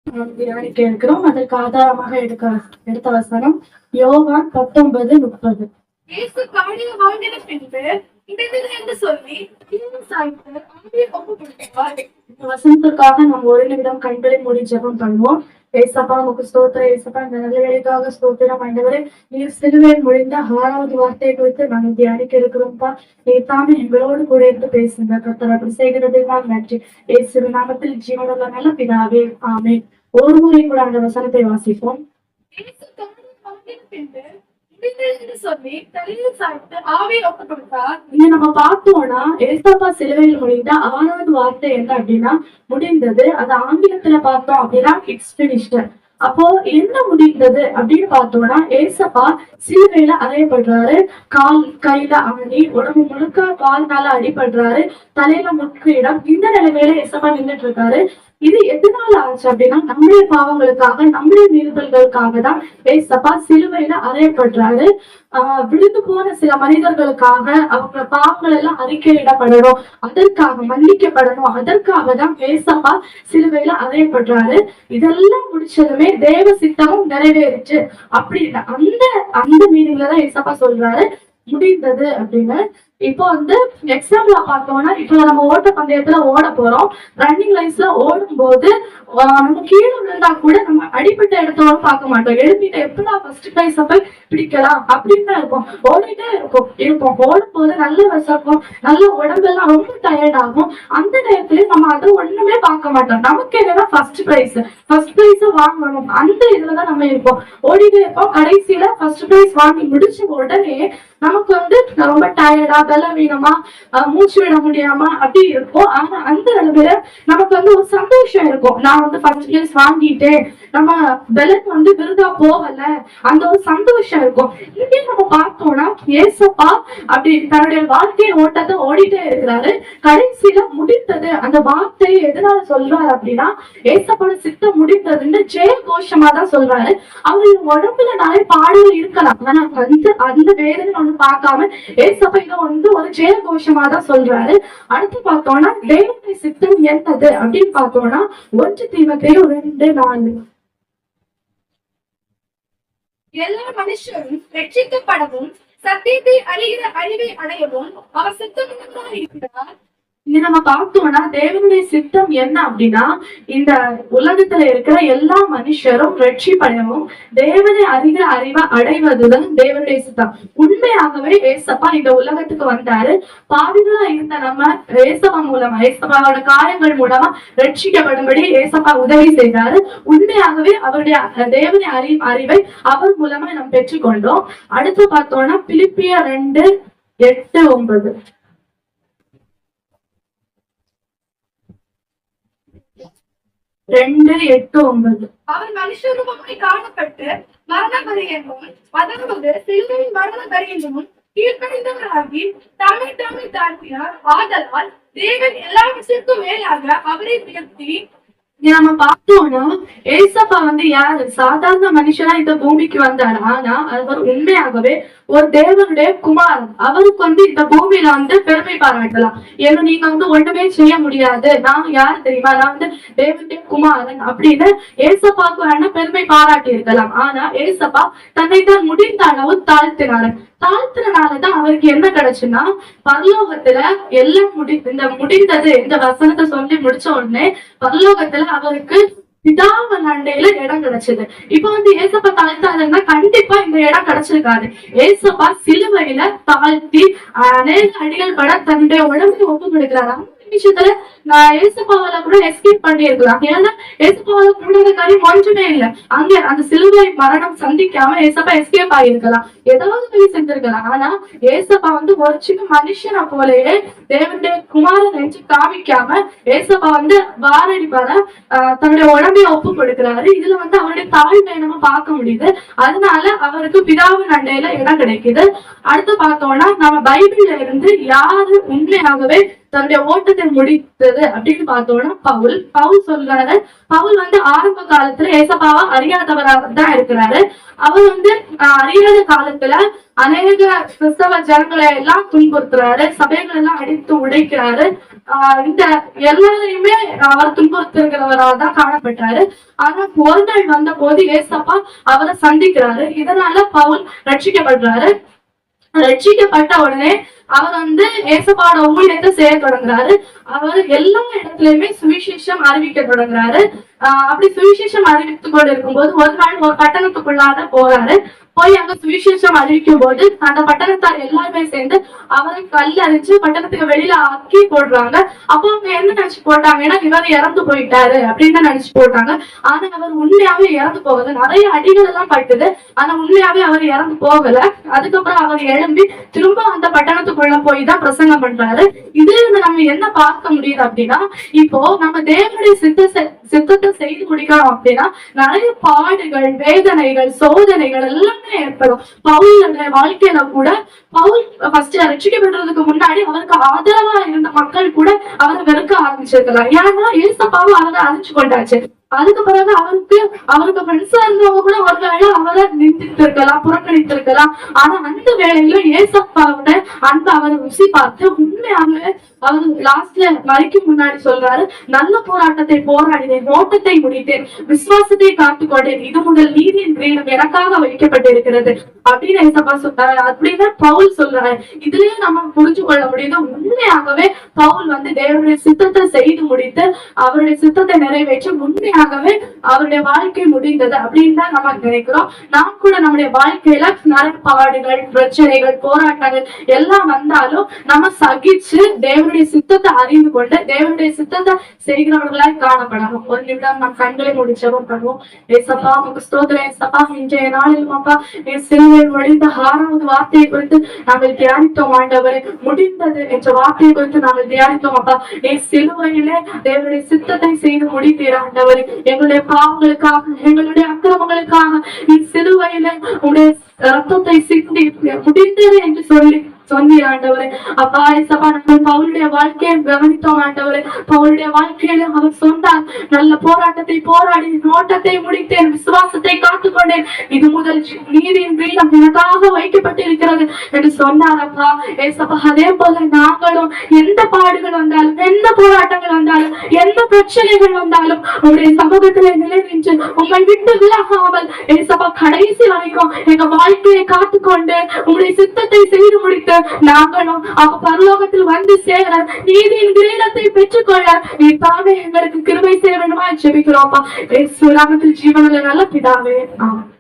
தியானிக்க இருக்கிறோம். அதற்கு ஆதாரமாக எடுத்த வசனம் யோவான் 19:30. இயேசு காடிய வாழ்ந்தின பின்பு இடைநிலை என்று சொல்லி ஒப்பு கொடுத்தார். இந்த வசனத்திற்காக நாம் ஒரு நிமிடம் கண்களை மூடி ஜெபம் பண்ணுவோம். ஏசப்பா உமக்கு ஸ்தோத்திரம். ஏசப்பா இந்த நல்ல வேலைக்காக ஸ்தோத்திரம். ஆண்டவரே, நீர் சிலுவையில் முடிந்த 6வது வார்த்தையை குறித்து நாங்கள் தியானிக்க இருக்கிறோம்ப்பா. நீர் தாமே எங்களோடு கூட இருந்து பேசுங்க. கர்த்தர் அப்படி செய்கிறதுதான் நன்றி. இயேசுவின் நாமத்தில் ஜீவனுள்ள நல்ல பிதாவே, ஆமென். ஒரு முறை கூட அந்த வசனத்தை வாசிப்போம். இயேசு காடிய வாழ்ந்தின பின்பு இடைநிலை என்று சொல்லி தலையில் சாய்த்து ஆவியை ஒப்பு கொடுத்தார். இங்க நம்ம பார்த்தோம்னா ஏசப்பா சிலுவையில் முடிந்த 6வது வார்த்தை என்ன அப்படின்னா முடிந்தது. அது ஆங்கிலத்துல பார்த்தோம் அப்படின்னா இட்ஸ் பினிஷ்டு. அப்போ என்ன முடிந்தது அப்படின்னு பார்த்தோம்னா ஏசப்பா சிலுவையில அறையப்படுறாரு. கால் கையில ஆணி, உடம்பு முழுக்க கால்னால அடிபடுறாரு, தலையில முக்கு இடம். இந்த நிலைமையில ஏசப்பா நின்றுட்டு இருக்காரு. இது எதனால ஆச்சு அப்படின்னா நம்முடைய பாவங்களுக்காக, நம்முடைய மீறுதல்களுக்காக தான் ஏசப்பா சிலுவையில அறையப்படுறாரு. விழுந்து போன சில மனிதர்களுக்காக, அவங்க பாவங்கள் எல்லாம் அறிக்கையிடப்படணும், அதற்காக மன்னிக்கப்படணும், அதற்காக தான் ஏசப்பா சிலுவையில அறையப்படுறாரு. இதெல்லாம் முடிச்சதுமே தேவ சித்தமும் நிறைவேறிச்சு அப்படின்னு அந்த அந்த மீனிங்ல தான் ஏசப்பா சொல்றாரு முடிந்தது அப்படின்னு. இப்போ எக்ஸாம்பிளா பார்த்தோம்னா, இப்போ நம்ம ஓட்ட பந்தயத்துல ஓட போறோம். ரன்னிங் லைன்ஸ்ல ஓடும் போது நம்ம கீழே விழுந்தா கூட நம்ம அடிப்பட்ட இடத்தோட பார்க்க மாட்டோம். எழுப்பிட்டு எப்படா ஃபர்ஸ்ட் பிரைஸ் போய் பிடிக்கலாம் அப்படின்னு தான் இருப்போம். ஓடிட்டே இருப்போம். ஓடும் போது நல்ல விசக்கும், நல்ல உடம்பெல்லாம் ரொம்ப டயர்ட் ஆகும். அந்த நேரத்துல நம்ம அதை ஒண்ணுமே பார்க்க மாட்டோம். நமக்கு என்னன்னா ஃபர்ஸ்ட் பிரைஸ் வாங்கணும், அந்த இதுலதான் நம்ம இருப்போம். ஓடிட்டே இருப்போம். கடைசியில ஃபர்ஸ்ட் பிரைஸ் வாங்கி முடிச்ச உடனே நமக்கு ரொம்ப டயர்டா, பலவீனமா, மூச்சு விட முடியாம அப்படி இருக்கும். ஆனா அந்த நிலைமையில நமக்கு ஒரு சந்தோஷம் இருக்கும். நான் ஃபர்ஸ்ட் பிளேஸ் வாங்கிட்டேன், நம்ம பலன் விருதா போகல, அந்த ஒரு சந்தோஷம் இருக்கும். இதே நம்ம பார்த்தோம்னா ஏசப்பா அப்படி தன்னுடைய வாழ்க்கை ஓட்டத்தை ஓடிட்டே இருக்கிறாரு. கடைசியில முடிந்தது அந்த வார்த்தையை எதனால சொல்றாரு அப்படின்னா ஏசப்போட சித்தம் முடிந்ததுன்னு ஜெய கோஷமா தான் சொல்றாரு. அவருடைய உடம்புல நிறைய பாடல் இருக்கலாம், ஆனா அந்த வேதனை ஒண்ணு பார்க்காம ஏசப்பா இதை ஒரு ஜெய கோஷமா தான் சொல்றாரு. அடுத்து பார்த்தோம்னா தேவனுடைய சித்தம் என்னது அப்படின்னு பார்த்தோம்னா 1 தீமோத்தேயு 2:4. எல்லா மனுஷரும் ரட்சிக்கப்படவும் சத்தியத்தை அறிகிற அறிவை அடையவும் அவர் சித்தம் இருக்கிறார். இது நம்ம பார்த்தோம்னா தேவனுடைய சித்தம் என்ன அப்படின்னா இந்த உலகத்துல இருக்கிற எல்லா மனுஷரும் ரட்சிப்படையவும் தேவனை அறிகிற அறிவை அடைவதுதான் தேவனுடைய சித்தம். உண்மையாகவே ஏசப்பா இந்த உலகத்துக்கு வந்தாரு. பாவிகளா இருந்த நம்ம ஏசப்பா மூலமா, ஏசப்பாவோட காயங்கள் மூலமா ரட்சிக்கப்படும்படி ஏசப்பா உதவி செய்தாரு. உண்மையாகவே அவருடைய தேவனை அறிவை அவர் மூலமா நம்ம பெற்றுக்கொண்டோம். அடுத்து பார்த்தோம்னா பிலிப்பியர் 2:8-9. 2:8-9. அவர் மனுஷரூபமாய் காணப்பட்டு மரண பரியந்தமும், அதாவது சிலுவையின் மரண பரியந்தமும் கீழ்ப்படிந்தவராகி தாமே தாழ்த்தினார். ஆதலால் தேவன் எல்லாவற்றிற்கும் மேலாக அவரை உயர்த்தி. நம்ம பார்த்தோம்னா ஏசப்பா யாரு? சாதாரண மனுஷனா இந்த பூமிக்கு வந்தாரு. ஆனா அவர் உண்மையாகவே ஒரு தேவனுடைய குமாரன். அவருக்கு இந்த பூமியில பெருமை பாராட்டலாம். ஏன்னா நீங்க ஒண்ணுமே செய்ய முடியாது, நான் யாரு தெரியுமா, நான் தேவனுடைய குமாரன் அப்படின்னு ஏசப்பாக்கு வேணா பெருமை பாராட்டி இருக்கலாம். ஆனா ஏசப்பா தன்னைத்தான் முடிந்த அளவு தாழ்த்தினாலதான் அவருக்கு என்ன கிடைச்சுன்னா பரலோகத்துல எல்லாம் முடிந்தது இந்த வசனத்தை சொல்லி முடிச்ச உடனே பரலோகத்துல அவருக்கு பிதாவன் அண்டையில இடம் கிடைச்சது. இப்ப ஏசப்பா தாழ்த்தாருன்னா கண்டிப்பா இந்த இடம் கிடைச்சிருக்காரு. ஏசப்பா சிலுவையில தாழ்த்தி அநேக அடிகள் பட தன்னுடைய உடம்பை ஒப்பு கொடுக்கிறாரா விஷயத்துல நான் ஏசப்பாவால கூட எஸ்கேப் பண்ணி இருக்கலாம். ஏன்னா ஏசப்பாவால கூடாத காரியம் ஒன்றுமே இல்லை. அங்க அந்த சிலுவை மரணம் சந்திக்காம ஏசப்பா எஸ்கேப் ஆகியிருக்கலாம், ஏதாவது வழி செஞ்சிருக்கலாம். ஆனா ஏசப்பா ஒரு சின்ன மனுஷனை போலயே தேவனுடைய குமாரன் என்று காமிக்காம ஏசப்பா வாரடிப்பார தன்னுடைய உடம்பைய ஒப்பு கொடுக்கிறாரு. இதுல அவருடைய தாழ்மை நம்ம பார்க்க முடியுது. அதனால அவருக்கு பிதாவின் அண்டையில இடம் கிடைக்குது. அடுத்து பார்த்தோம்னா நம்ம பைபிள்ல இருந்து யாரு உண்மையாகவே தன்னுடைய ஓட்டத்தை முடித்தது அப்படின்னு பார்த்தோம்னா பவுல் சொல்றாரு. பவுல் வந்து ஆரம்ப காலத்துல ஏசப்பாவை அறியாதவராக தான் இருக்கிறாரு. அவர் வந்து அறியாத காலத்துல அநேக கிறிஸ்தவ ஜனங்களை எல்லாம் துன்புறுத்துறாரு, சபைகள் எல்லாம் அடித்து உடைக்கிறாரு. இந்த எல்லாரையுமே அவர் துன்புறுத்துகிறவராக தான் காணப்பட்டாரு. ஆனா ஒரு நாள் வந்த போது ஏசப்பா அவரை சந்திக்கிறாரு. இதனால பவுல் ரட்சிக்கப்படுறாரு. ரட்சிக்கப்பட்ட உடனே அவர் வந்து ஏசப்பாட ஊழியத்தை செய்ய தொடங்குறாரு. அவர் எல்லா இடத்துலயுமே சுவிசேஷம் அறிவிக்க தொடங்குறாரு. அப்படி சுவிசேஷம் அறிவித்துக் கொண்டு இருக்கும்போது ஒரு நாள் ஒரு பட்டணத்துக்குள்ளாத போறாரு. போய் அங்க சுவிசேஷம் அறிவிக்கும் போது அந்த பட்டணத்தார் எல்லாருமே சேர்ந்து அவரை கல்லறிஞ்சு பட்டணத்துக்கு வெளியில ஆக்கி போடுறாங்க. அப்போ அவங்க என்ன நினைச்சு போட்டாங்கன்னா இவர் இறந்து போயிட்டாரு அப்படின்னு நினைச்சு போட்டாங்க. ஆனா அவர் உண்மையாவே இறந்து போகல. நிறைய அடிகள் எல்லாம் பட்டுது, ஆனா உண்மையாவே அவர் இறந்து போகல. அதுக்கப்புறம் அவர் எழும்பி திரும்ப அந்த பட்டணத்துக்குள்ள போய் தான் பிரசங்கம் பண்றாரு. இதுல இருந்து நம்ம என்ன பார்க்க முடியுது அப்படின்னா, இப்போ நம்ம தேவனுடைய சித்தத்தை செய்து முடிக்கணும் அப்படின்னா நிறைய பாடுகள், வேதனைகள், சோதனைகள் எல்லாமே ஏற்படும். பவுலுடைய வாழ்க்கையில கூட பவுல் ஃபர்ஸ்ட் ரட்சிக்கப்படுறதுக்கு முன்னாடி அவருக்கு ஆதரவா இருந்த மக்கள் கூட அவரை வெறுக்க ஆரம்பிச்சிருக்கலாம். ஏன்னா ஏசப்பாவும் அவரை அழிச்சு கொண்டாச்சு. அதுக்கு பிறகு அவருக்கு ஃப்ரெண்ட்ஸா இருந்தவங்க கூட ஒருவேளை அவரை நிந்தித்து இருக்கலாம், புறக்கணித்து இருக்கலாம். ஆனா அந்த வேளையில ஏசப்பாவோட அன்பு அவர் ருசி பார்த்து உண்மையாக அவர் லாஸ்ட்ல மறைக்கும் முன்னாடி சொல்றாரு, நல்ல போராட்டத்தை போராடினேன், ஓட்டத்தை முடித்தேன், விசுவாசத்தை காத்துக்கொண்டேன், இது முதல் நீதியின் கிரீடம் எனக்காக வைக்கப்பட்டிருக்கிறது அப்படின்னு ஏசப்பா சொல்றாரு. அப்படின்னு பவுல் சொல்றாரு. இதுலயே நம்ம புரிஞ்சு கொள்ள முடியுது, உண்மையாகவே பவுல் வந்து தேவனுடைய சித்தத்தை செய்து முடித்து அவருடைய சித்தத்தை நிறைவேற்றி உண்மையாகவே அவருடைய வாழ்க்கை முடிந்தது அப்படின்னு தான் நம்ம நினைக்கிறோம். நாம் கூட நம்முடைய வாழ்க்கையில நிறைய பாடுகள், பிரச்சனைகள், போராட்டங்கள் எல்லாம் வந்தாலும் நம்ம சகிச்சு தேவனுடைய சித்தத்தை அறிந்து கொண்டு தேவனுடைய சித்தத்தை செய்கிறவர்களாய் காணப்படணும். ஒரு நிமிடம் நாம் கண்களை மூடி ஜெபம் பண்ணுவோம். ஏசப்பா உங்க ஸ்தோத்திரம். ஏசப்பா இன்றைய நாளில் அப்பா சிலுவையில் ஒழிந்த 6வது வார்த்தையை குறித்து நாங்கள் தியானித்தோம். ஆண்டவரே முடிந்தது என்ற வார்த்தையை குறித்து நாங்கள் தியானித்தோம். அப்பா சிலுவையிலே தேவனுடைய சித்தத்தை செய்து முடித்தீர் ஆண்டவரே. எங்களுடைய பாவங்களுக்காக, எங்களுடைய அக்கிரமங்களுக்காக நீ சிலுவையிலே உடைய ரத்தத்தை சிந்தி முடிந்தது என்று சொன்னீர் ஆண்டவரே. அப்பா ஏசப்பா நாங்கள் பவுலுடைய வாழ்க்கையை கவனித்தோம் ஆண்டவரே. பவுலுடைய வாழ்க்கையில அவர் சொன்னார், நல்ல போராட்டத்தை போராடி ஓட்டத்தை முடித்தேன், விசுவாசத்தை காத்துக்கொண்டேன், இது முதல் நீதியின் கிரீடம் எனக்காக வைக்கப்பட்டிருக்கிறது என்று சொன்னார். அப்பா ஏசப்பா அதே போல நாங்களும் எந்த பாடுகள் வந்தாலும், எந்த போராட்டங்கள் வந்தாலும், எந்த பிரச்சனைகள் வந்தாலும் உங்களுடைய சமூகத்திலே நிலை நின்று உங்களை விட்டு விலகாமல் ஏசப்பா கடைசி வரைக்கும் எங்க வாழ்க்கையை காத்துக்கொண்டு உங்களுடைய சித்தத்தை செய்து முடித்து நாங்களும் பரலோகத்தில் வந்து சேர நீதியின் கிரீடத்தை பெற்றுக்கொள்ள நீ தாமே எங்களுக்கு கிருபை செய்ய வேண்டுமா ஜெபிக்கிறோம். ஜீவனில் நல்ல பிதாவே. ஆமென்.